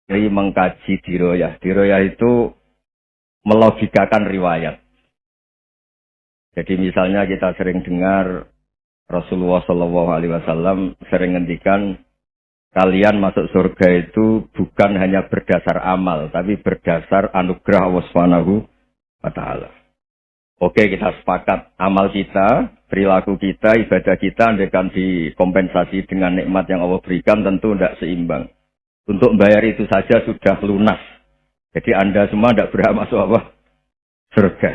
Jadi mengkaji diroyah. Diroyah itu melogikakan riwayat. Jadi misalnya kita sering dengar Rasulullah SAW sering ngendikan kalian masuk surga itu bukan hanya berdasar amal, tapi berdasar anugerah Allah Subhanahu wa Ta'ala. Oke, kita sepakat amal kita, perilaku kita, ibadah kita andaikan dikompensasi dengan nikmat yang Allah berikan tentu tidak seimbang. Untuk membayar itu saja sudah lunas. Jadi Anda semua tidak berhak masuk apa? Surga.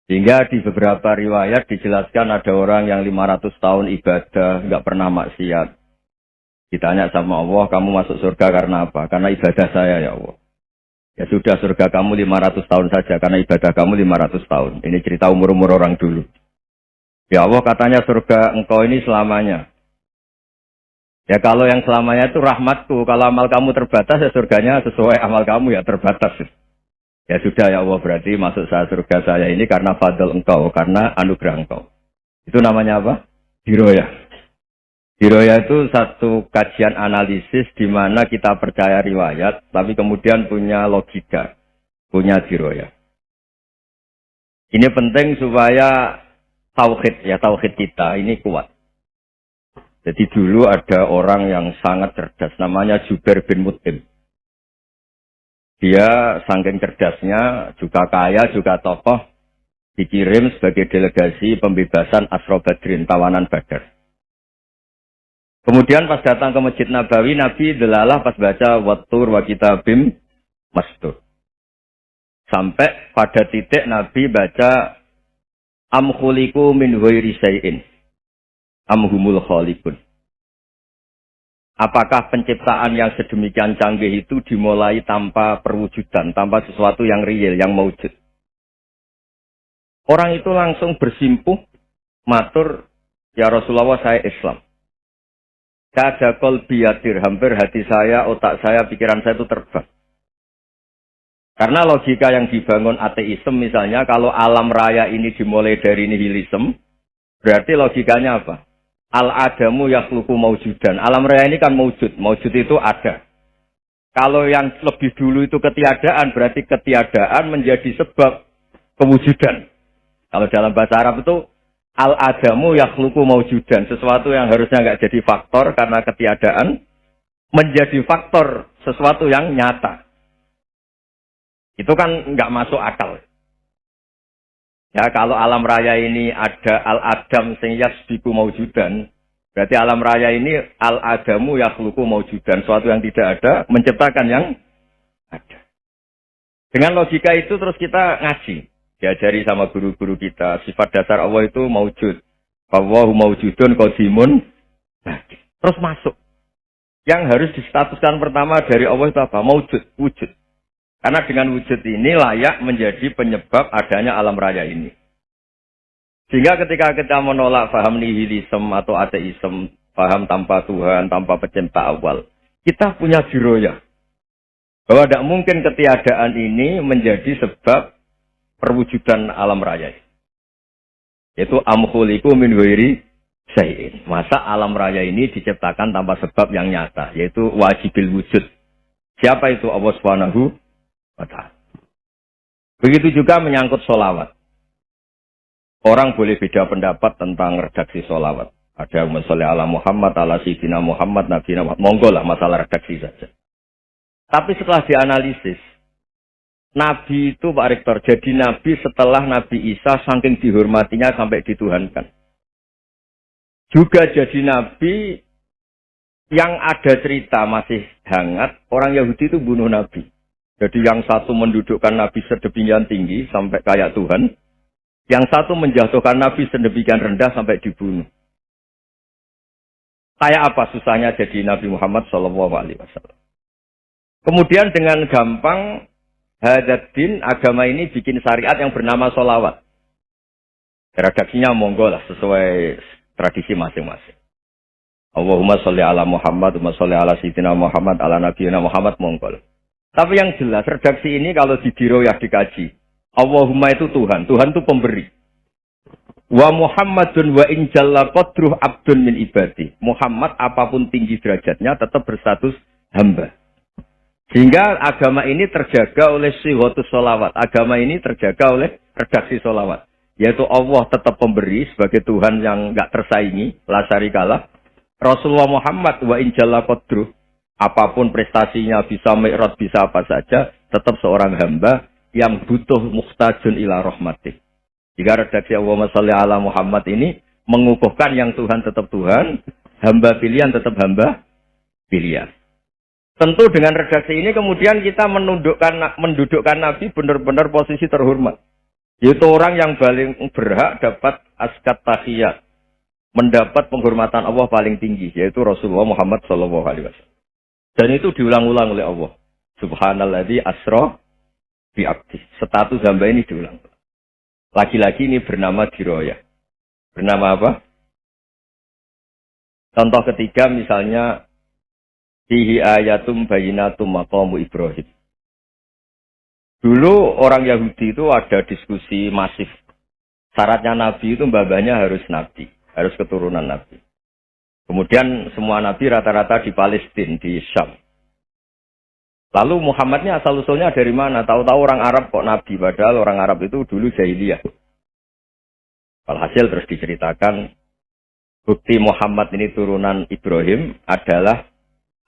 Sehingga di beberapa riwayat dijelaskan ada orang yang 500 tahun ibadah, nggak pernah maksiat. Ditanya sama Allah, kamu masuk surga karena apa? Karena ibadah saya ya Allah. Ya sudah, surga kamu 500 tahun saja, karena ibadah kamu 500 tahun. Ini cerita umur-umur orang dulu. Ya Allah katanya surga engkau ini selamanya. Ya kalau yang selamanya itu rahmatku, kalau amal kamu terbatas ya surganya sesuai amal kamu ya terbatas. Ya sudah ya Allah, berarti masuk saya surga saya ini karena fadl engkau, karena anugerah engkau. Itu namanya apa? Diroyah. Diroyah itu satu kajian analisis di mana kita percaya riwayat, tapi kemudian punya logika, punya diroyah. Ini penting supaya tauhid kita ini kuat. Jadi dulu ada orang yang sangat cerdas, namanya Jubair bin Mut'im. Dia saking cerdasnya, juga kaya, juga tokoh, dikirim sebagai delegasi pembebasan Asra Badrin, tawanan Badar. Kemudian pas datang ke Masjid Nabawi, Nabi delalah pas baca Wattur wa kitabim mastur. Sampai pada titik Nabi baca Am khuliqu min ghairi syai'in am humul khaliqun. Apakah penciptaan yang sedemikian canggih itu dimulai tanpa perwujudan, tanpa sesuatu yang real, yang maujud? Orang itu langsung bersimpuh, matur, ya Rasulullah saya Islam. Kada qalbi yatir, hampir hati saya, otak saya, pikiran saya itu terbang. Karena logika yang dibangun ateisme misalnya, kalau alam raya ini dimulai dari nihilisme, berarti logikanya apa? Al-adamu yakhluqu maujudan. Alam raya ini kan maujud. Maujud itu ada. Kalau yang lebih dulu itu ketiadaan, berarti ketiadaan menjadi sebab kewujudan. Kalau dalam bahasa Arab itu al-adamu yakhluqu maujudan. Sesuatu yang harusnya nggak jadi faktor karena ketiadaan, menjadi faktor sesuatu yang nyata. Itu kan nggak masuk akal. Ya, kalau alam raya ini ada al-adam sing yasbiku maujudan, berarti alam raya ini al-adamu yakhluqu maujudan, sesuatu yang tidak ada menciptakan yang ada. Dengan logika itu terus kita ngaji, diajari sama guru-guru kita, sifat dasar Allah itu maujud. Allahu maujudun qadimun. Nah, terus masuk. Yang harus distatuskan pertama dari Allah itu apa? Maujud, wujud. Karena dengan wujud ini layak menjadi penyebab adanya alam raya ini. Sehingga ketika kita menolak paham nihilisme atau ateisme, paham tanpa Tuhan, tanpa pencipta awal, kita punya diroyah. Bahwa tidak mungkin ketiadaan ini menjadi sebab perwujudan alam raya. Yaitu amkhuliku min ghairi syai'in. Masa alam raya ini diciptakan tanpa sebab yang nyata, yaitu wajibil wujud. Siapa itu? Allah Subhanahu. Begitu juga menyangkut sholawat. Orang boleh beda pendapat tentang redaksi sholawat. Ada yang sholli ala Muhammad, ala Sayyidina Muhammad, Nabi Muhammad. Monggo lah masalah redaksi saja. Tapi setelah dianalisis, Nabi itu Pak Rektor, jadi Nabi setelah Nabi Isa saking dihormatinya sampai dituhankan. Juga jadi Nabi yang ada cerita masih hangat, orang Yahudi itu bunuh Nabi. Jadi yang satu mendudukkan Nabi sedemikian tinggi sampai kayak Tuhan. Yang satu menjatuhkan Nabi sedemikian rendah sampai dibunuh. Kayak apa susahnya jadi Nabi Muhammad SAW. Kemudian dengan gampang, Hadaddin agama ini bikin syariat yang bernama sholawat. Redaksinya monggo lah sesuai tradisi masing-masing. Allahumma sholli ala Muhammad, Allahumma sholli ala Sayyidina Muhammad, ala Nabiyina Muhammad, monggo. Tapi yang jelas, redaksi ini kalau didiroyah dikaji. Allahumma itu Tuhan. Tuhan itu pemberi. Wa Muhammadun wa injalla qadruh abdun min ibadi. Muhammad apapun tinggi derajatnya tetap berstatus hamba. Sehingga agama ini terjaga oleh sihotus sholawat. Agama ini terjaga oleh redaksi sholawat. Yaitu Allah tetap pemberi sebagai Tuhan yang nggak tersaingi, la syarikalah. Rasulullah Muhammad wa injalla qadruh. Apapun prestasinya, bisa mi'raj, bisa apa saja, tetap seorang hamba yang butuh muhtajun ila rahmatih. Jika redaksi Allahumma sholli ala Muhammad ini mengukuhkan yang Tuhan tetap Tuhan, hamba pilihan tetap hamba pilihan. Tentu dengan redaksi ini kemudian kita mendudukkan Nabi benar-benar posisi terhormat. Yaitu orang yang paling berhak dapat askat tahiyat. Mendapat penghormatan Allah paling tinggi. Yaitu Rasulullah Muhammad SAW. Dan itu diulang-ulang oleh Allah. Subhanalladzi asra bi'abdi. Status hamba ini diulang. Lagi-lagi ini bernama diroyah. Bernama apa? Contoh ketiga misalnya fihi ayatum bayinatum maqamu Ibrahim. Dulu orang Yahudi itu ada diskusi masif. Syaratnya Nabi itu mbah-mbahnya harus Nabi. Harus keturunan Nabi. Kemudian semua Nabi rata-rata di Palestina, di Syam. Lalu Muhammadnya asal-usulnya dari mana? Tahu-tahu orang Arab kok Nabi. Padahal orang Arab itu dulu jahiliyah. Alhasil terus diceritakan. Bukti Muhammad ini turunan Ibrahim adalah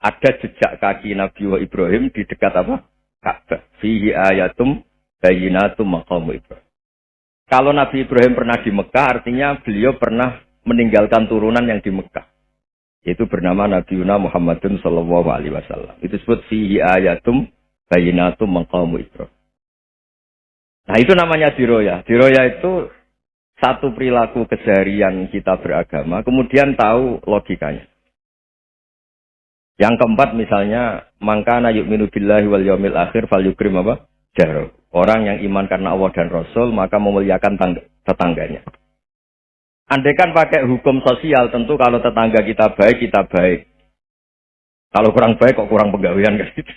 ada jejak kaki Nabi Ibrahim di dekat apa? Ka'bah. Fihi ayatum bayinatum maqamu Ibrahim. Kalau Nabi Ibrahim pernah di Mekah, artinya beliau pernah meninggalkan turunan yang di Mekah. Itu bernama Nabiuna Muhammadun sallallahu alaihi wasallam. Itu disebut fihi ayatum bayinatum maqamu Ibrahim. Nah, itu namanya diroyah. Diroyah itu satu perilaku keseharian kita beragama, kemudian tahu logikanya. Yang keempat misalnya, mangkana yu'minu billahi wal yaumil akhir falyukrim apa? Jaro. Orang yang iman karena Allah dan Rasul, maka memuliakan tetangganya. Andaikan pakai hukum sosial, tentu kalau tetangga kita baik, kita baik. Kalau kurang baik, kok kurang penggawean kan gitu.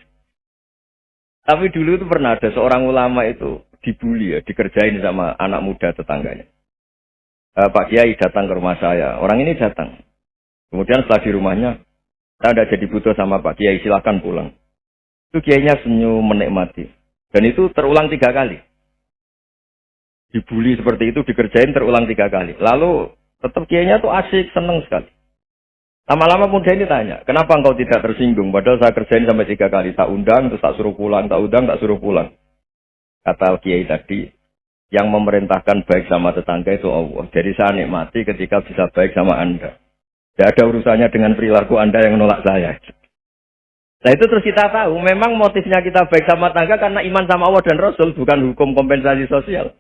Tapi dulu itu pernah ada seorang ulama itu dibully ya, dikerjain sama anak muda tetangganya. Pak Kiai datang ke rumah saya. Orang ini datang. Kemudian setelah di rumahnya, saya tidak jadi butuh sama Pak Kiai, silahkan pulang. Itu Kiainya senyum menikmati. Dan itu terulang 3 kali. Dibully seperti itu, dikerjain terulang 3 kali. Lalu tetap Kiainya tuh asik, seneng sekali. Lama-lama muda ini tanya, kenapa engkau tidak tersinggung? Padahal saya kerjain sampai 3 kali. Tak undang, terus tak suruh pulang, tak undang, tak suruh pulang. Kata Kiai tadi, yang memerintahkan baik sama tetangga itu Allah. Jadi saya nikmati ketika bisa baik sama Anda. Tidak ada urusannya dengan perilaku Anda yang menolak saya. Nah itu terus kita tahu, memang motifnya kita baik sama tangga karena iman sama Allah dan Rasul, bukan hukum kompensasi sosial.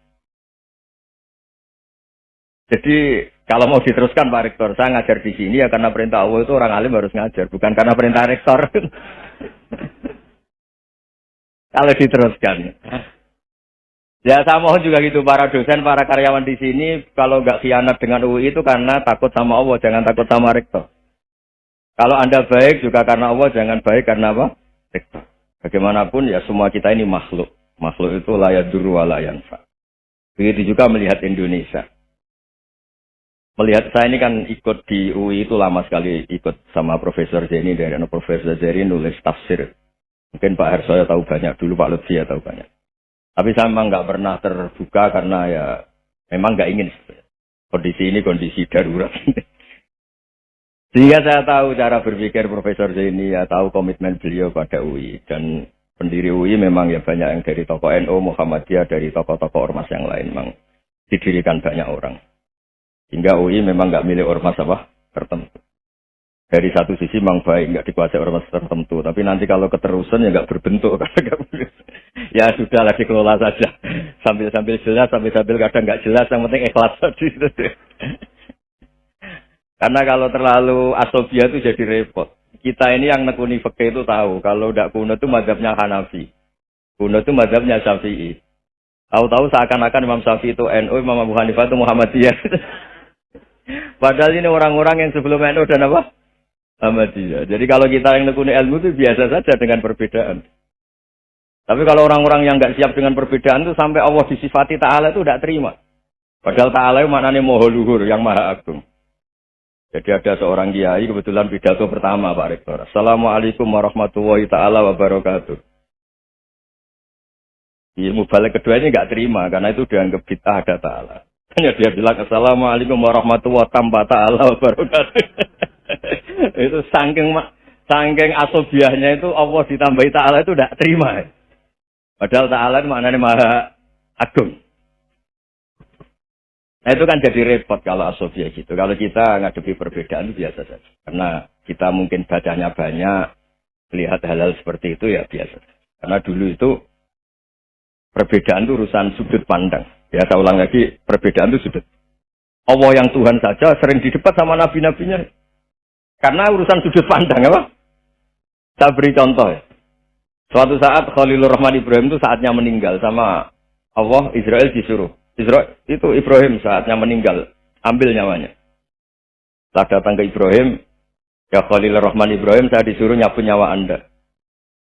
Jadi kalau mau diteruskan Pak Rektor, saya ngajar di sini ya karena perintah Allah itu orang alim harus ngajar, bukan karena perintah Rektor. Kalau diteruskan. Ya saya mohon juga gitu para dosen, para karyawan di sini kalau nggak khianat dengan UI itu karena takut sama Allah, jangan takut sama rektor. Kalau Anda baik juga karena Allah, jangan baik karena apa? Rektor. Bagaimanapun ya semua kita ini makhluk. Makhluk itu la yadurru wa la yanfa. Begitu juga melihat Indonesia. Melihat saya ini kan ikut di UI itu lama sekali ikut sama Profesor Zeni dari Profesor Zeni nulis tafsir. Mungkin Pak Hersoyo tahu banyak dulu, Pak Lutfi ya tahu banyak. Tapi saya memang nggak pernah terbuka karena ya memang nggak ingin. Kondisi ini kondisi darurat. Sehingga saya tahu cara berpikir Profesor Zaini, ya tahu komitmen beliau pada UI. Dan pendiri UI memang ya banyak yang dari tokoh NU, Muhammadiyah, dari tokoh-tokoh ormas yang lain. Memang didirikan banyak orang. Sehingga UI memang nggak milik ormas apa tertentu. Dari satu sisi memang baik, nggak dikuasai ormas tertentu. Tapi nanti kalau keterusan ya nggak berbentuk. Ya sudah lah dikelola saja. Sambil-sambil jelas, sambil-sambil kadang nggak jelas. Yang penting ikhlas saja. Karena kalau terlalu asobia itu jadi repot. Kita ini yang nekuni fikih itu tahu. Kalau tidak kuno itu mazhabnya Hanafi. Kuno itu mazhabnya Syafi'i. Tahu-tahu seakan-akan Imam Syafi'i itu NU, Imam Abu Hanifah itu Muhammadiyah. Padahal ini orang-orang yang sebelum NU dan apa? Muhammadiyah. Jadi kalau kita yang nekuni ilmu itu biasa saja dengan perbedaan. Tapi kalau orang-orang yang nggak siap dengan perbedaan itu sampai Allah disifati Ta'ala itu tidak terima. Padahal Ta'ala itu maknanya Maha Luhur, yang Maha Agung. Jadi ada seorang kiai kebetulan pidato pertama Pak Rektor. Assalamualaikum warahmatullahi taala wabarakatuh. Ilmu balik kedua ini nggak terima karena itu dianggap bid'ah ada ta'ala. Hanya dia bilang assalamualaikum warahmatullahi taala wabarakatuh. Itu saking asobiahnya itu Allah ditambahi ta'ala itu tidak terima. Padahal ta'ala itu maknanya maha agung. Nah itu kan jadi repot kalau asobiah gitu. Kalau kita ngadepi perbedaan itu biasa saja. Karena kita mungkin bacanya banyak, lihat hal-hal seperti itu ya biasa. Karena dulu itu perbedaan itu urusan sudut pandang. Ya saya ulang lagi, perbedaan itu sudut. Allah yang Tuhan saja sering didebat sama nabi-nabinya. Karena urusan sudut pandang apa? Saya beri contoh ya. Suatu saat Khalilur Rahman Ibrahim itu saatnya meninggal sama Allah, Israel disuruh. Israel itu Ibrahim saatnya meninggal, ambil nyawanya. Setelah datang ke Ibrahim, ya Khalilur Rahman Ibrahim, saya disuruh nyapu nyawa Anda.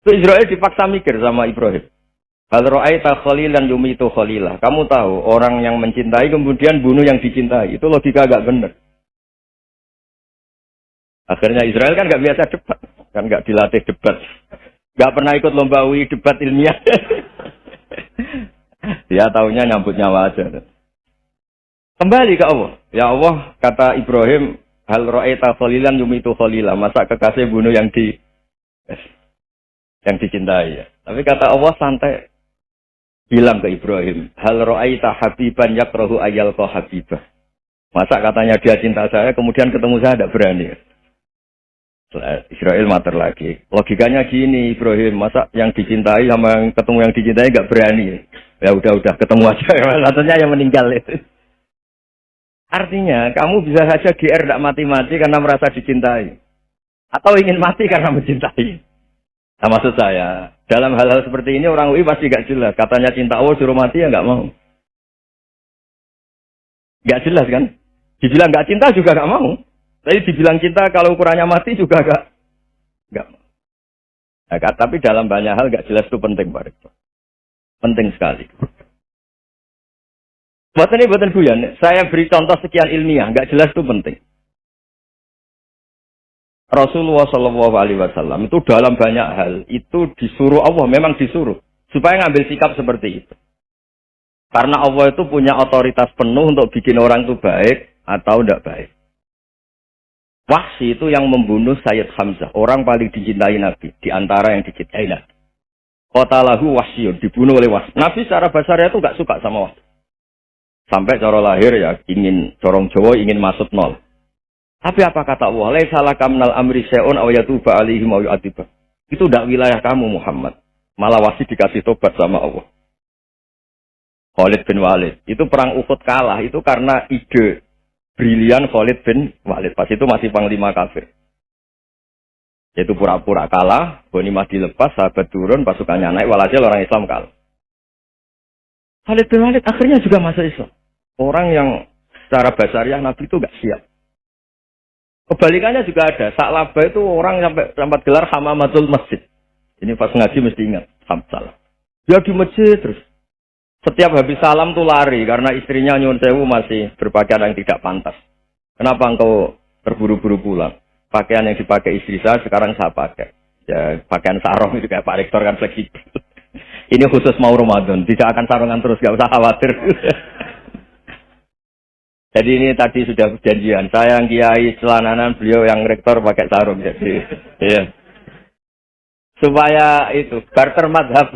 Itu Israel dipaksa mikir sama Ibrahim. Hal ra'aita khalilan yumitu khalilah. Kamu tahu orang yang mencintai kemudian bunuh yang dicintai. Itu logika agak benar. Akhirnya Israel kan nggak biasa debat, kan nggak dilatih debat, nggak pernah ikut lomba UI debat ilmiah. Dia taunya nyambut nyawa aja. Kembali ke Allah. Ya Allah, kata Ibrahim, hal ra'aita khalilan yumitu khalilah. Masa kekasih bunuh yang dicintai ya. Tapi kata Allah santai. Bilang ke Ibrahim, hal ra'aita habiban yakrahu ayyalqa habibah. Masa katanya dia cinta saya, kemudian ketemu saya tidak berani. Israel mater lagi. Logikanya gini, Ibrahim, masa yang dicintai sama yang ketemu yang dicintai nggak berani? Ya udah ketemu aja. Katanya yang meninggal itu. Artinya kamu bisa saja GR tidak mati-mati karena merasa dicintai, atau ingin mati karena mencintai. Nah, maksud saya, dalam hal-hal seperti ini orang UI pasti gak jelas. Katanya cinta Allah suruh mati ya nggak mau. Gak jelas kan? Dibilang gak cinta juga gak mau. Tapi dibilang cinta kalau ukurannya mati juga gak mau. Nah, tapi dalam banyak hal gak jelas itu penting Pak Rektor. Penting sekali. Buatan guyon. Saya beri contoh sekian ilmiah, gak jelas itu penting. Rasulullah Shallallahu Alaihi Wasallam itu dalam banyak hal itu disuruh Allah, memang disuruh supaya ngambil sikap seperti itu. Karena Allah itu punya otoritas penuh untuk bikin orang itu baik atau tidak baik. Wahsy itu yang membunuh Sayyid Hamzah, orang paling dicintai Nabi di antara yang dicintai Nabi. Qatalahu Wahsyun, dibunuh oleh Wahsy. Nabi secara basarnya itu nggak suka sama Wahsy. Sampai cara lahir ya ingin corong Jawa ingin masuk nol. Tapi apa kata Allah? Laisa laka minal amri syai'un aw yatuba alaihim aw yu'adzibah. Itu tidak wilayah kamu Muhammad. Malah Wahsy dikasih tobat sama Allah. Khalid bin Walid. Itu perang Uhud kalah itu karena ide brilian Khalid bin Walid. Pas itu masih panglima kafir. Yaitu pura-pura kalah, ghanimah dilepas, sahabat turun, pasukannya naik, walhasil orang Islam kalah. Khalid bin Walid akhirnya juga masuk Islam. Orang yang secara basariah Nabi itu gak siap. Kebalikannya juga ada. Sa'labah itu orang sampai gelar hamamatul masjid. Ini pas ngaji mesti ingat. Salah. Dia di masjid terus. Setiap habis salam tuh lari. Karena istrinya nyuwun sewu masih berpakaian yang tidak pantas. Kenapa engkau terburu-buru pulang? Pakaian yang dipakai istri saya sekarang saya pakai. Ya, pakaian sarung itu kayak Pak Rektor kan fleksibel. Ini khusus mau Ramadan. Tidak akan sarungan terus. Gak usah khawatir. Jadi ini tadi sudah perjanjian. Saya yang kiai celananan, beliau yang rektor pakai sarung. Jadi, iya. Supaya itu barter madhab.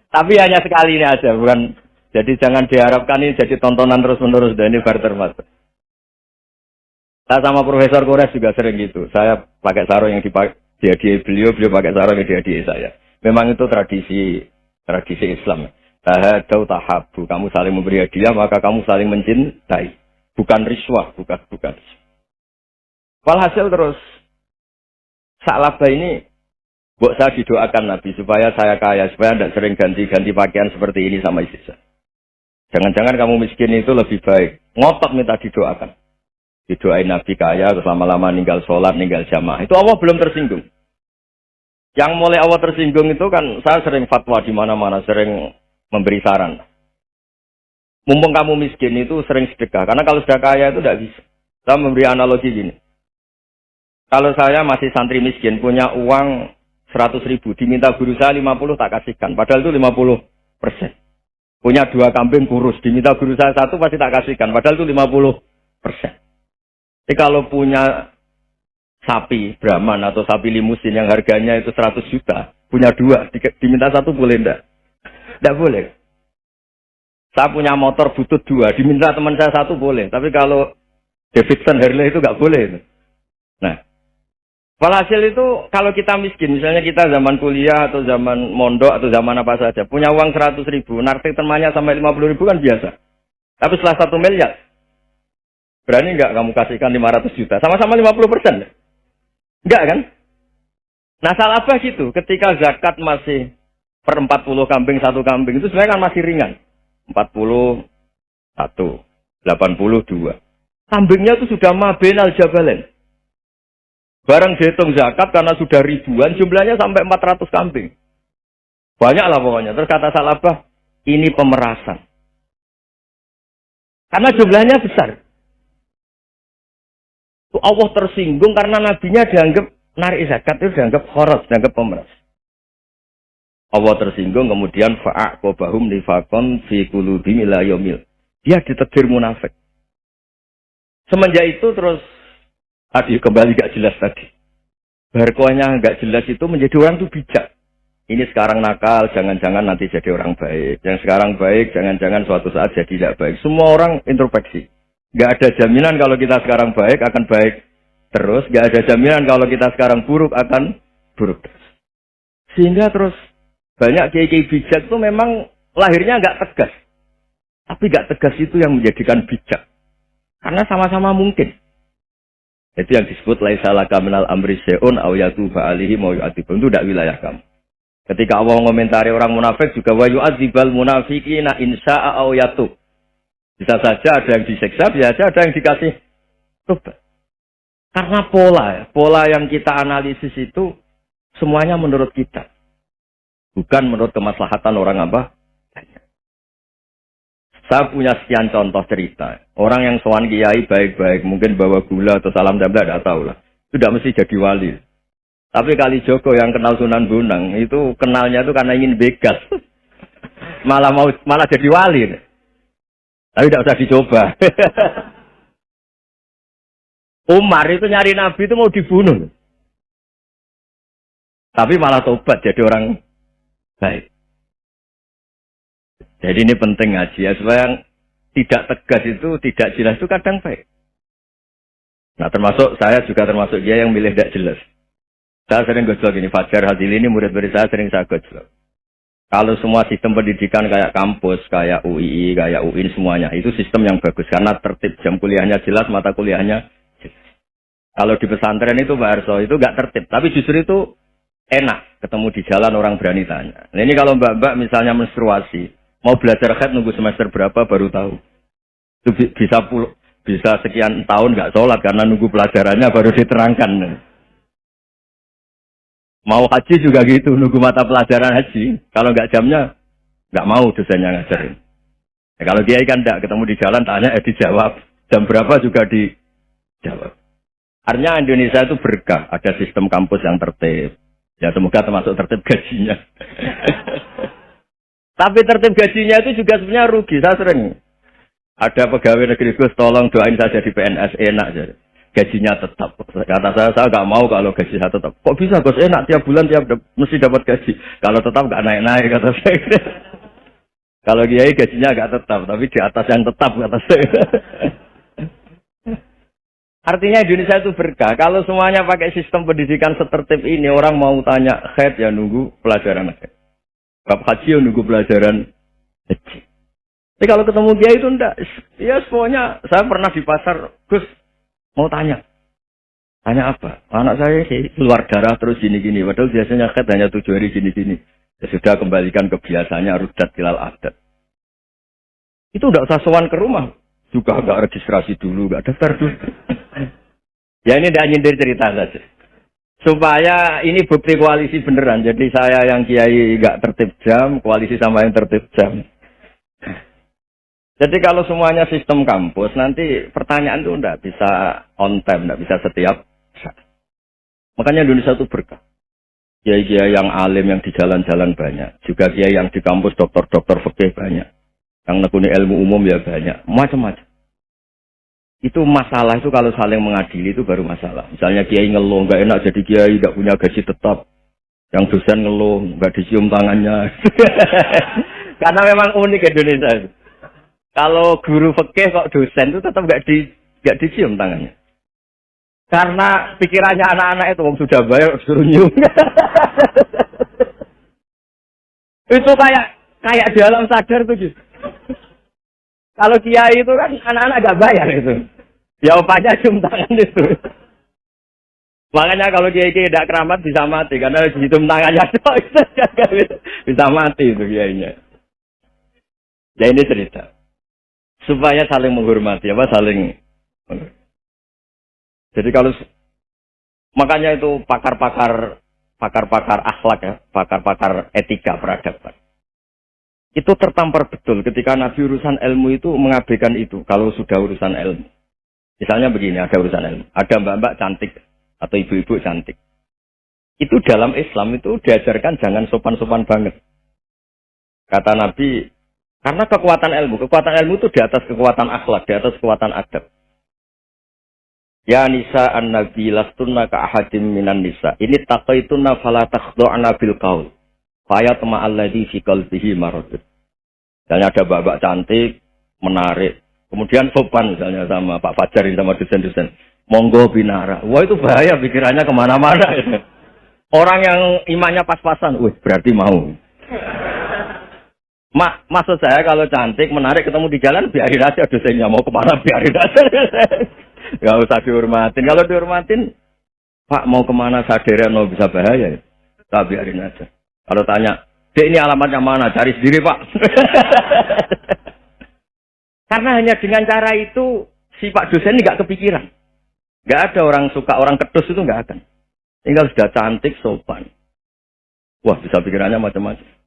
Tapi hanya sekali ini aja, bukan. Jadi jangan diharapkan ini jadi tontonan terus menerus. Dan ini barter madhab. Saya sama Profesor Kores juga sering gitu. Saya pakai sarung yang dihadiahi beliau pakai sarung yang dihadiahi saya. Memang itu tradisi Islam. Tahadau tahabu, kamu saling memberi hadiah maka kamu saling mencintai, bukan riswah, bukan. Walhasil terus Sa'labah ini buat saya didoakan Nabi supaya saya kaya, supaya tidak sering ganti-ganti pakaian seperti ini sama istri saya. Jangan-jangan kamu miskin itu lebih baik. Ngotot minta didoakan. Didoain Nabi kaya, terus lama-lama ninggal sholat, ninggal jamaah. Itu Allah belum tersinggung. Yang mulai Allah tersinggung itu kan saya sering fatwa di mana-mana, sering memberi saran. Mumpung kamu miskin itu sering sedekah. Karena kalau sudah kaya itu tidak bisa. Saya memberi analogi gini. Kalau saya masih santri miskin, punya uang 100.000, diminta guru saya 50 tak kasihkan. Padahal itu 50%. Punya 2 kambing kurus, diminta guru saya 1 pasti tak kasihkan. Padahal itu 50%. Jadi kalau punya sapi Brahman atau sapi limusin yang harganya itu 100 juta, punya 2, diminta 1 boleh enggak? Tidak boleh. Saya punya motor butut 2, diminta teman saya 1 boleh. Tapi kalau Davidson Harley itu nggak boleh. Nah, walhasil itu kalau kita miskin, misalnya kita zaman kuliah atau zaman mondok atau zaman apa saja, punya uang 100.000, narik temannya sampai 50.000 kan biasa. Tapi setelah 1 miliar, berani nggak kamu kasihkan 500 juta? Sama-sama 50%. Enggak kan? Nah, salah apa gitu? Ketika zakat masih per 40 kambing, 1 kambing, itu sebenarnya kan masih ringan. 41, 82. Kambingnya itu sudah mabenal jabalen. Barang dihitung zakat karena sudah ribuan, jumlahnya sampai 400 kambing. Banyak lah pokoknya. Terus kata Salabah, ini pemerasan. Karena jumlahnya besar. Itu Allah tersinggung karena nabinya dianggap narik zakat itu dianggap khoros, dianggap pemeras. Allah tersinggung kemudian fa'aqobahum nifakon fi qulubihim ila yaumil. Dia ditegur munafik. Semenjak itu terus tadi kembali gak jelas tadi. Barkohnya gak jelas itu menjadi orang itu bijak. Ini sekarang nakal, jangan-jangan nanti jadi orang baik. Yang sekarang baik, jangan-jangan suatu saat jadi tidak baik. Semua orang introspeksi. Gak ada jaminan kalau kita sekarang baik akan baik terus. Gak ada jaminan kalau kita sekarang buruk akan buruk terus. Sehingga terus banyak kiai-kiai bijak itu memang lahirnya nggak tegas. Tapi nggak tegas itu yang menjadikan bijak. Karena sama-sama mungkin. Itu yang disebut laisa laka minal amri syai'un aw yatuba alihi mau yu'adzibun. Itu tidak wilayah kamu. Ketika Allah mengomentari orang munafik juga wa yu'adzibal munafiqina insya'a aw yatub. Bisa saja ada yang disiksa, bisa saja ada yang dikasih tobat. Karena pola yang kita analisis itu semuanya menurut kita. Bukan menurut kemaslahatan orang apa? Saya punya sekian contoh cerita. Orang yang sowan kiai baik-baik, mungkin bawa gula atau salam tempel, tidak tahu lah. Sudah mesti jadi wali. Tapi Kali Joko yang kenal Sunan Bonang, itu kenalnya itu karena ingin begas. malah jadi wali. Tapi tidak usah dicoba. Umar itu nyari Nabi itu mau dibunuh. Tapi malah tobat jadi orang baik. Jadi ini penting ngaji ya, supaya yang tidak tegas itu, tidak jelas itu kadang baik. Nah termasuk, saya juga termasuk dia yang milih tidak jelas. Saya sering gojlok ini, Fajar Hadili ini murid-murid saya sering saya gojlok. Kalau semua sistem pendidikan kayak kampus, kayak UII, kayak UIN semuanya, itu sistem yang bagus. Karena tertib, jam kuliahnya jelas, mata kuliahnya jelas. Kalau di pesantren itu Pak Arso, itu nggak tertib. Tapi justru itu enak ketemu di jalan orang berani tanya. Nah ini kalau mbak-mbak misalnya menstruasi, mau belajar haid nunggu semester berapa baru tahu. Itu bisa sekian tahun nggak sholat karena nunggu pelajarannya baru diterangkan. Mau haji juga gitu, nunggu mata pelajaran haji. Kalau nggak jamnya, nggak mau dosennya ngajarin. Ya, kalau kiai kan nggak ketemu di jalan tanya dijawab. Jam berapa juga dijawab. Artinya Indonesia itu berkah, ada sistem kampus yang tertib. Ya semoga termasuk tertib gajinya. Tapi tertib gajinya itu juga sebenarnya rugi. Saya sering ada pegawai negeri Gus, tolong doain saya jadi PNS enak jadi. Gajinya tetap. Kata saya nggak mau kalau gaji saya tetap. Kok bisa Gus enak tiap bulan mesti dapat gaji. Kalau tetap nggak naik-naik kata saya. Kalau kiai gajinya nggak tetap, tapi di atas yang tetap kata saya. Artinya Indonesia itu berkah. Kalau semuanya pakai sistem pendidikan setertib ini, orang mau tanya haid ya nunggu pelajaran haid. Bab haji ya nunggu pelajaran haji. Tapi kalau ketemu dia itu enggak. Ya semuanya, saya pernah di pasar, Gus mau tanya. Tanya apa? Anak saya keluar darah terus gini-gini. Padahal biasanya haid hanya 7 hari gini-gini. Ya sudah kembalikan ke biasanya, rudat kilal adat. Itu enggak usah sowan ke rumah. Juga enggak registrasi dulu, enggak daftar dulu. Ya ini tidak nyindir cerita saja. Supaya ini bukti koalisi beneran. Jadi saya yang kiai nggak tertib jam, koalisi sama yang tertib jam. Jadi kalau semuanya sistem kampus, nanti pertanyaan itu enggak bisa on time, enggak bisa setiap saat. Makanya Indonesia itu berkah. Kiai-kiai yang alim yang di jalan-jalan banyak. Juga kiai yang di kampus dokter-dokter fikih banyak. Yang nekuni ilmu umum ya banyak. Macam-macam. Itu masalah itu kalau saling mengadili itu baru masalah. Misalnya kiai ngeluh, enggak enak jadi kiai, enggak punya gaji tetap. Yang dosen ngeluh, enggak dicium tangannya. Karena memang unik Indonesia itu. Kalau guru fikih kok dosen itu tetap enggak dicium tangannya. Karena pikirannya anak-anak itu sudah bayar suruh nyium. Itu kayak di alam sadar tuh gitu. Kalau kiai itu kan anak-anak enggak bayar itu. Ya opanya cium tangan itu. Makanya kalau kiai tidak keramat bisa mati karena cium tangannya bisa mati itu kiainya. Ya ini cerita. Supaya saling menghormati, saling. Jadi kalau makanya itu pakar-pakar akhlak ya, pakar-pakar etika peradaban. Itu tertampar betul ketika Nabi urusan ilmu itu mengabaikan itu. Kalau sudah urusan ilmu, misalnya begini, ada urusan ilmu, ada mbak-mbak cantik atau ibu-ibu cantik. Itu dalam Islam itu diajarkan jangan sopan-sopan banget. Kata Nabi. Karena kekuatan ilmu itu di atas kekuatan akhlak, di atas kekuatan adab. Ya nisa an-nabi lastunna ka ahadim minan nisa. Ini taqaitunna fala takhdu'na bil qaul. Fa yatma alladhi fi qalbihi marad. Misalnya ada babak cantik, menarik. Kemudian sopan misalnya sama Pak Fajar sama dosen-dosen. Monggo binara. Wah itu bahaya pikirannya kemana-mana. Orang yang imannya pas-pasan, berarti mau. Maksud saya kalau cantik, menarik ketemu di jalan, biarin aja dosennya mau kemana, biarin aja. Gak usah dihormatin. Kalau dihormatin, Pak mau kemana sadarian mau bisa bahaya ya. Tak biarin aja. Kalau tanya, Dek ini alamatnya mana? Cari sendiri Pak. Karena hanya dengan cara itu, si Pak dosen ini gak kepikiran. Gak ada orang suka, orang kedus itu gak akan. Tinggal sudah cantik, sopan. Wah bisa pikirannya macam-macam.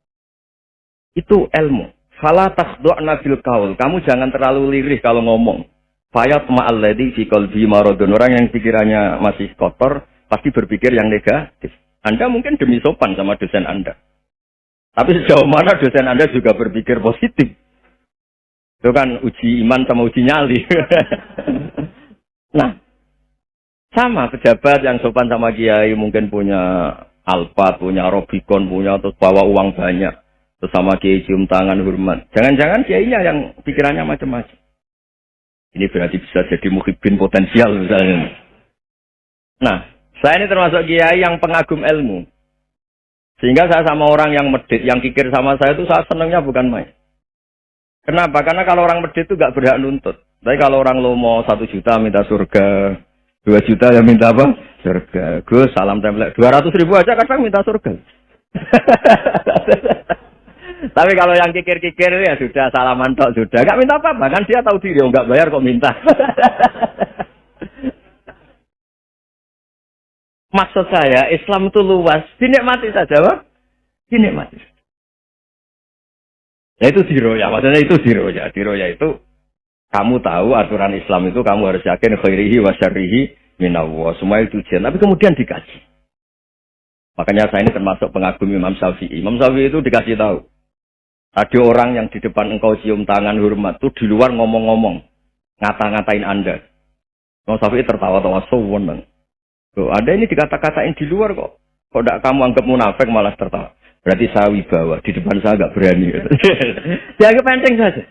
Itu ilmu. Fala takhdu'na bil qaul. Kamu jangan terlalu lirih kalau ngomong. Fayat ma'alladzi fi qalbi maradun. Orang yang pikirannya masih kotor pasti berpikir yang negatif. Anda mungkin demi sopan sama dosen Anda. Tapi sejauh mana dosen Anda juga berpikir positif. Itu kan uji iman sama uji nyali. Nah, sama pejabat yang sopan sama kiai mungkin punya Alphard, punya Robicon, punya terus bawa uang banyak. Sama kiai cium tangan hormat. Jangan-jangan kiainya yang pikirannya macam-macam. Ini berarti bisa jadi muhibbin potensial misalnya. Nah, saya ini termasuk kiai yang pengagum ilmu. Sehingga saya sama orang yang medit, yang kikir sama saya itu saya senangnya bukan main. Kenapa? Karena kalau orang medit itu gak berhak nuntut. Tapi kalau orang lomo 1 juta minta surga, 2 juta ya minta apa? Surga. Gus, salam template. 200.000 aja kadang minta surga. Tapi kalau yang kikir-kikir ya sudah salaman tok sudah. Enggak minta apa-apa kan dia tahu diri enggak bayar kok minta. Maksud saya Islam itu luas, dinikmati saja, Pak. Dinikmati. Ya itu diroya, maksudnya itu diroya. Diroya itu kamu tahu aturan Islam itu kamu harus yakin khairihi wa syarrihi minallah. Semua itu ujian, tapi kemudian dikaji. Makanya saya ini termasuk pengagum Imam Syafi'i. Imam Syafi'i itu dikasih tahu. Ada orang yang di depan engkau cium tangan hormat tuh di luar ngomong-ngomong, ngata-ngatain Anda. Imam Syafi'i tertawa-tawa sewenang. Loh, Anda ini dikata-katain di luar kok. Kok tidak kamu anggap munafik malah tertawa. Berarti saya wibawa, di depan saya nggak berani. Dianggap enteng saja.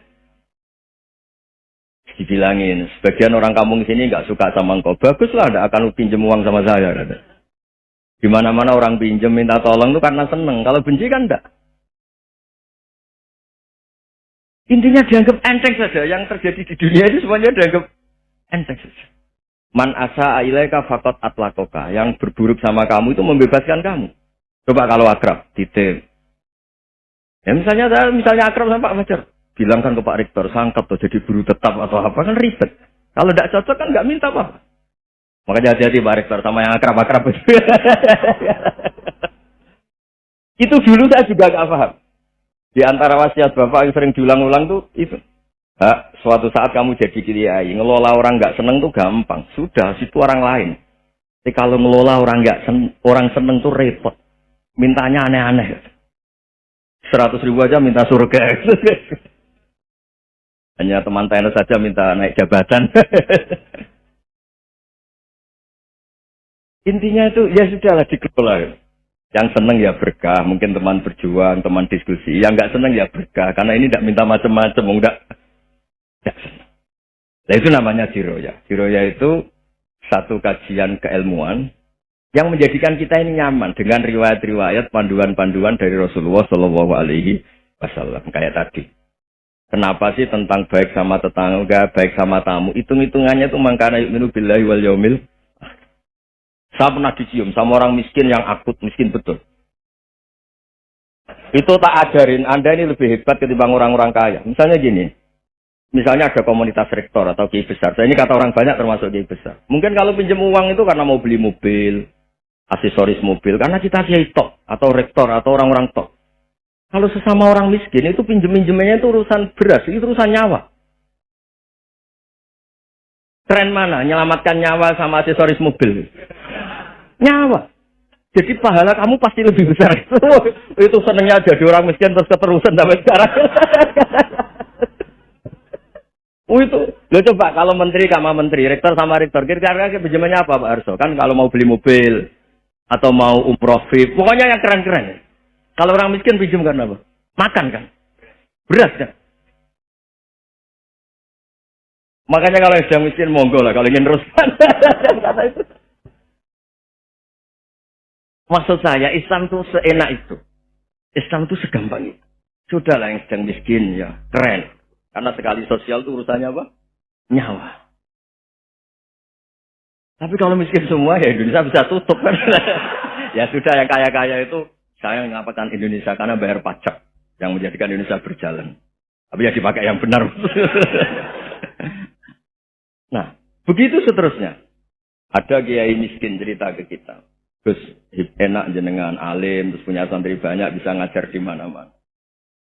Dibilangin, sebagian orang kampung sini nggak suka sama engkau. Baguslah, tidak akan pinjam uang sama saya. Di mana-mana orang pinjam minta tolong itu karena seneng. Kalau benci kan enggak. Intinya dianggap enteng saja. Yang terjadi di dunia itu semuanya dianggap enteng saja. Man asa ilaika faqat atlakoka. Yang berburuk sama kamu itu membebaskan kamu. Coba kalau akrab, titip. Ya misalnya akrab sama Pak Fajar. Bilangkan ke Pak Rektor, sangkap tuh jadi guru tetap atau apa kan ribet. Kalau tidak cocok kan nggak minta apa. Makanya hati-hati Pak Rektor sama yang akrab-akrab itu. Itu dulu saya juga nggak paham. Di antara wasiat Bapak yang sering diulang-ulang tuh itu. Suatu saat kamu jadi kiai, ngelola orang nggak seneng tuh gampang. Sudah, situ orang lain. Tapi kalau ngelola orang nggak orang seneng tuh repot. Mintanya aneh-aneh. 100.000 aja minta surga. Hanya teman tenis saja minta naik jabatan. Intinya itu ya sudahlah dikelola. Yang seneng ya berkah, mungkin teman berjuang, teman diskusi. Yang nggak seneng ya berkah, karena ini tidak minta macam-macam, enggak seneng. Nah itu namanya jiroya. Jiroya itu satu kajian keilmuan yang menjadikan kita ini nyaman dengan riwayat-riwayat, panduan-panduan dari Rasulullah Shallallahu Alaihi Wasallam kayak tadi. Kenapa sih tentang baik sama tetangga, baik sama tamu? Hitung-hitungannya itu mangkana yu'minu billahi wal yaumil. Saya pernah dicium sama orang miskin yang akut, miskin betul. Itu tak ajarin, Anda ini lebih hebat ketimbang orang-orang kaya. Misalnya gini, misalnya ada komunitas rektor atau kiai besar. Saya ini kata orang banyak termasuk kiai besar. Mungkin kalau pinjam uang itu karena mau beli mobil, aksesoris mobil, karena kita kiai tok, atau rektor, atau orang-orang tok. Kalau sesama orang miskin itu pinjem-pinjemannya itu urusan beras, itu urusan nyawa. Tren mana? Menyelamatkan nyawa sama aksesoris mobil. Nyawa. Jadi pahala kamu pasti lebih besar. Itu senangnya jadi orang miskin terus keterusan sampai sekarang. Itu. Lo coba kalau menteri sama menteri, rektor sama rektor, kira-kira pinjamannya apa Pak Arso? Kan kalau mau beli mobil atau mau umroh VIP, pokoknya yang keren-keren. Kalau orang miskin pinjam kan apa? Makan kan? Beras kan? Makanya kalau yang sedang miskin monggo lah, kalau ingin terus. Kata itu. Maksud saya, Islam itu seenak itu. Islam itu segampang itu. Sudahlah yang sedang miskin, ya keren. Karena sekali sosial itu urusannya apa? Nyawa. Tapi kalau miskin semua, ya Indonesia bisa tutup kan. Ya sudah, yang kaya-kaya itu, saya mengatakan Indonesia karena bayar pajak. Yang menjadikan Indonesia berjalan. Tapi ya dipakai yang benar. Nah, begitu seterusnya. Ada kiai miskin cerita ke kita. Terus enak jenengan alim, terus punya santri banyak, bisa ngajar di mana-mana.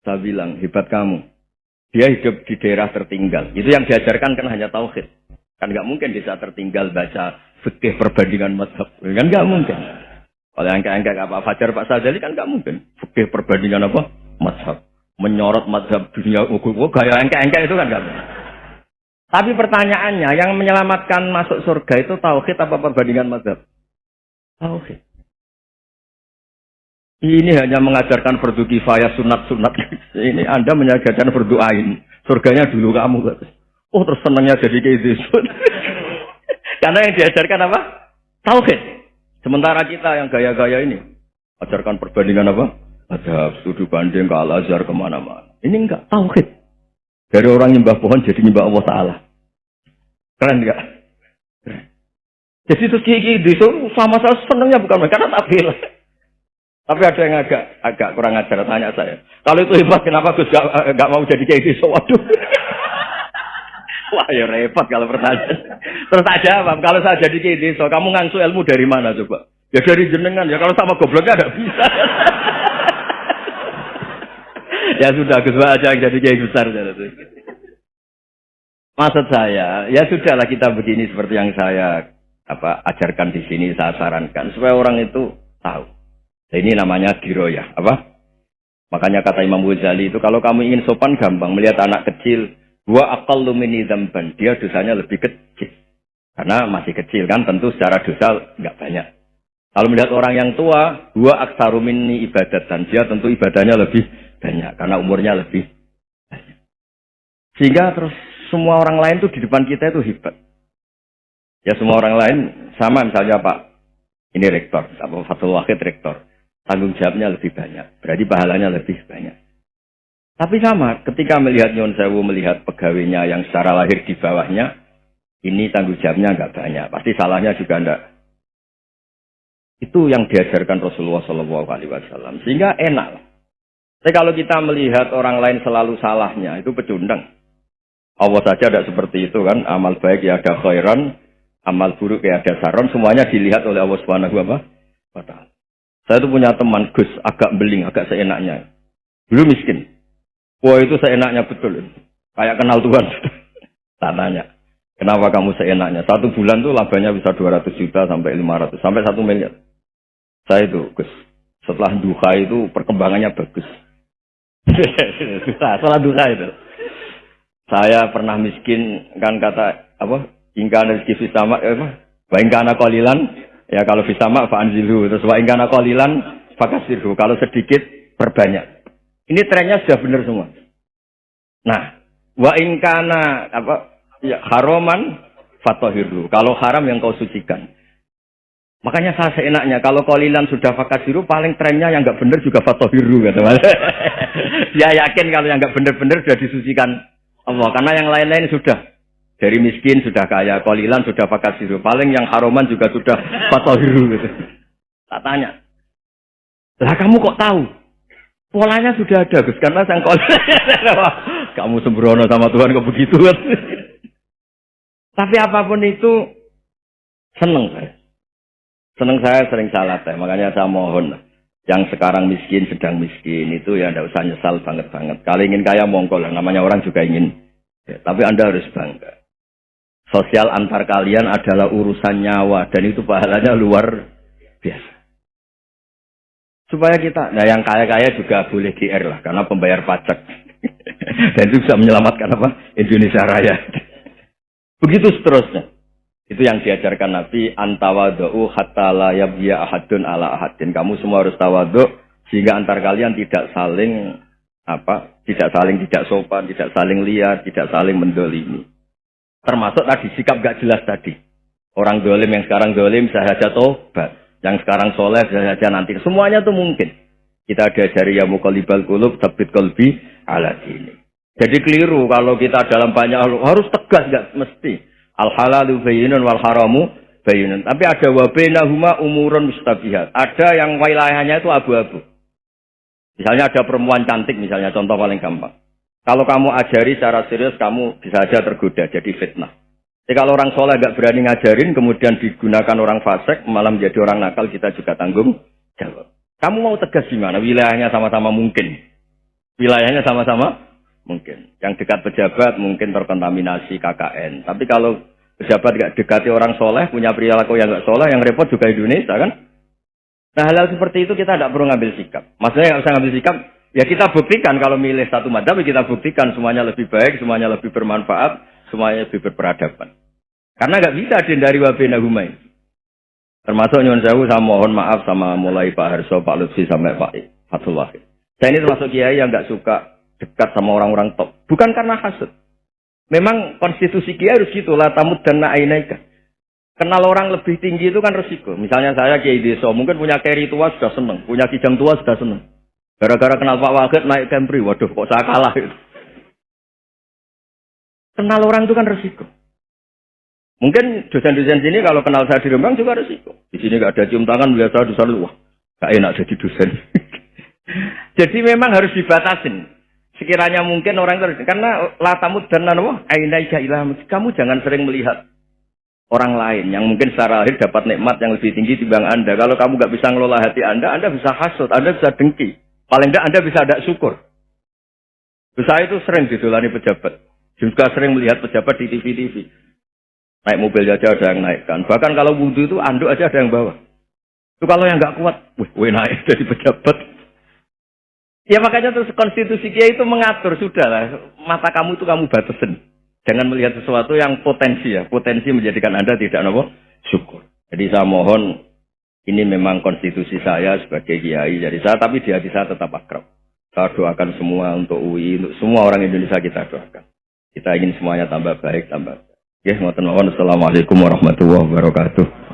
Saya bilang, hebat kamu. Dia hidup di daerah tertinggal. Itu yang diajarkan kan hanya tauhid. Kan nggak mungkin desa tertinggal baca fikih perbandingan mazhab. Kan nggak mungkin. Kalau angka-angka Pak Fajar, Pak Sajali kan nggak mungkin. Fikih perbandingan apa? Mazhab. Menyorot mazhab dunia hukum. Gaya angka-angka itu kan nggak mungkin. Tapi pertanyaannya, yang menyelamatkan masuk surga itu tauhid apa perbandingan mazhab? Tauhid. Ini hanya mengajarkan fardu kifayah sunat-sunat. Ini Anda mengajarkan fardu ain. Surganya dulu kamu. Oh terus senangnya jadi kayak gitu. Karena yang diajarkan apa? Tauhid. Sementara kita yang gaya-gaya ini. Ajarkan perbandingan apa? Ada studi banding ke Al-Azhar kemana-mana. Ini enggak. Tauhid. Dari orang nyembah pohon jadi nyembah Allah Ta'ala. Keren enggak? Keren. Jadi terus itu sama saya senangnya bukan karena tak bilang. Tapi ada yang agak kurang ajar tanya saya. Kalau itu hebat kenapa Gus gak mau jadi kayak gitu? Waduh. Wah ya repot kalau pertanyaan. Terus tak jawab, kalau saya jadi kayak gitu, kamu ngangsu ilmu dari mana coba? Ya dari jenengan ya, kalau sama gobloknya gak bisa. Ya sudah Gus aja jadi kayak besar. Maksud saya, ya sudahlah kita begini seperti yang saya ajarkan di sini, saya sarankan supaya orang itu tahu. Ini namanya diroyah, apa? Makanya kata Imam Ghazali itu kalau kamu ingin sopan gampang melihat anak kecil, wa aqallu minni dzamban, dia dosanya lebih kecil. Karena masih kecil kan, tentu secara dosa enggak banyak. Kalau melihat orang yang tua, wa aktsaru minni ibadatan, dia tentu ibadahnya lebih banyak karena umurnya lebih banyak. Sehingga terus semua orang lain tuh di depan kita itu hebat. Ya semua orang lain sama, misalnya Pak ini rektor, apa Fathul Wahid rektor, tanggung jawabnya lebih banyak, berarti pahalanya lebih banyak. Tapi sama, ketika melihat Nyon Sewu, melihat pegawainya yang secara lahir di bawahnya, ini tanggung jawabnya nggak banyak, pasti salahnya juga enggak. Itu yang diajarkan Rasulullah Shallallahu Alaihi Wasallam, sehingga enak. Tapi kalau kita melihat orang lain selalu salahnya, itu pecundang. Allah saja tidak seperti itu kan, amal baik ya ada khairan, amal buruk ya ada saron, semuanya dilihat oleh Allah Subhanahu wa Ta'ala. Saya itu punya teman Gus, agak beling, agak seenaknya. Dulu miskin. Wah itu seenaknya betul. Kayak kenal Tuhan. Tak tanya. Kenapa kamu seenaknya? 1 bulan tuh labanya bisa 200 juta sampai 500 sampai 1 miliar. Saya itu, Gus, setelah duha itu perkembangannya bagus. Setelah duha itu. Saya pernah miskin kan kata apa? Ingkana rezeki sama wa ingkana qalilan ya kalau fisama fa'anzilu terus wa ingkana qalilan fakasirhu kalau sedikit perbanyak. Ini trennya sudah benar semua. Nah, wa ingkana apa? Ya, haraman fatahirru. Kalau haram yang kau sucikan. Makanya saya seenaknya. Kalau qalilan sudah fakasiru, paling trennya yang enggak benar juga fatahirru. Kata Mas. Dia yakin kalau yang enggak benar-benar sudah disucikan Allah. Karena yang lain-lain sudah. Dari miskin sudah kaya. Qalilan sudah fakasiru. Paling yang haraman juga sudah fatahirru. Gitu. Tak tanya. Lah kamu kok tahu? Polanya sudah ada, Gus. Karena sang qalilan. Kamu sembrono sama Tuhan kok begitu kan? Tapi apapun itu seneng saya. Seneng saya sering salah teh. Makanya saya mohon yang sekarang miskin sedang miskin itu ya tidak usah nyesal banget-banget. Kalau ingin kaya monggo lah. Namanya orang juga ingin. Ya, tapi Anda harus bangga. Sosial antar kalian adalah urusan nyawa dan itu pahalanya luar biasa. Supaya kita, nah yang kaya-kaya juga boleh GR lah karena pembayar pajak. Dan itu bisa menyelamatkan apa? Indonesia Raya. Begitu seterusnya. Itu yang diajarkan Nabi, antawadhu hatta la yabghiya ahadun ala ahadin. Kamu semua harus tawadhu sehingga antar kalian tidak saling tidak sopan, tidak saling liar, tidak saling mendolimi. Termasuk tadi sikap gak jelas tadi. Orang dolim yang sekarang dolim bisa saja tobat, yang sekarang soleh bisa saja nanti. Semuanya itu mungkin. Kita diajari ya muqallibal qulub tsabbit qalbi ala dini. Jadi keliru kalau kita dalam banyak harus tegas, nggak mesti. Al halalu bayyinun wal haramu bayyinun. Tapi ada wa bainahuma umurun mustabihat. Ada yang wilayahnya itu abu-abu. Misalnya ada perempuan cantik misalnya, contoh paling gampang. Kalau kamu ajari secara serius, kamu bisa saja tergoda jadi fitnah. Jadi kalau orang soleh nggak berani ngajarin, kemudian digunakan orang fasik, malah menjadi orang nakal, kita juga tanggung jawab. Kamu mau tegas gimana? Wilayahnya sama-sama mungkin. Wilayahnya sama-sama mungkin. Yang dekat pejabat mungkin terkontaminasi KKN. Tapi kalau pejabat gak dekati orang soleh, punya perilaku yang gak soleh, yang repot juga Indonesia kan. Nah hal-hal seperti itu kita tidak perlu ngambil sikap. Maksudnya gak usah ngambil sikap, ya kita buktikan kalau milih satu madzhab, kita buktikan semuanya lebih baik, semuanya lebih bermanfaat, semuanya lebih berperadaban. Karena gak bisa dihindari wabena humai. Termasuk nyuwun sewu, saya mohon maaf sama mulai Pak Harso, Pak Lutfi sampai Pak Fathul Wahid. Saya ini termasuk kiai yang gak suka dekat sama orang-orang top. Bukan karena hasud. Memang konstitusi kiai harus gitu. La tamud dan na'inaika. Kenal orang lebih tinggi itu kan resiko. Misalnya saya kiai desa. Mungkin punya keri tua sudah seneng. Punya kijang tua sudah seneng. Gara-gara kenal Pak Wagid naik Kempri. Waduh kok saya kalah itu. Kenal orang itu kan resiko. Mungkin dosen-dosen sini kalau kenal saya di Rembang juga resiko. Di sini gak ada cium tangan melihat saya dosen luah. Gak enak jadi dosen. Jadi memang harus dibatasin. Sekiranya mungkin orang terus karena latamud dan nanwa ainaika ilah kamu jangan sering melihat orang lain yang mungkin secara lahir dapat nikmat yang lebih tinggi dibanding Anda. Kalau kamu nggak bisa ngelola hati Anda bisa hasut, Anda bisa dengki. Paling tidak Anda bisa ada syukur. Saya itu sering didolani pejabat. Juga sering melihat pejabat di TV. Naik mobil aja ada yang naikkan. Bahkan kalau wudhu itu anduk aja ada yang bawa. Itu kalau yang nggak kuat, wih naik jadi pejabat. Ya makanya terus konstitusi kiai itu mengatur sudahlah mata kamu itu kamu batasin. Jangan melihat sesuatu yang potensi ya, potensi menjadikan Anda tidak syukur. Jadi saya mohon ini memang konstitusi saya sebagai kiai dari saya, tapi di hati saya tetap akrab. Saya doakan semua untuk UI, untuk semua orang Indonesia kita doakan. Kita ingin semuanya tambah baik, tambah. Ya, mohon. Assalamualaikum warahmatullahi wabarakatuh.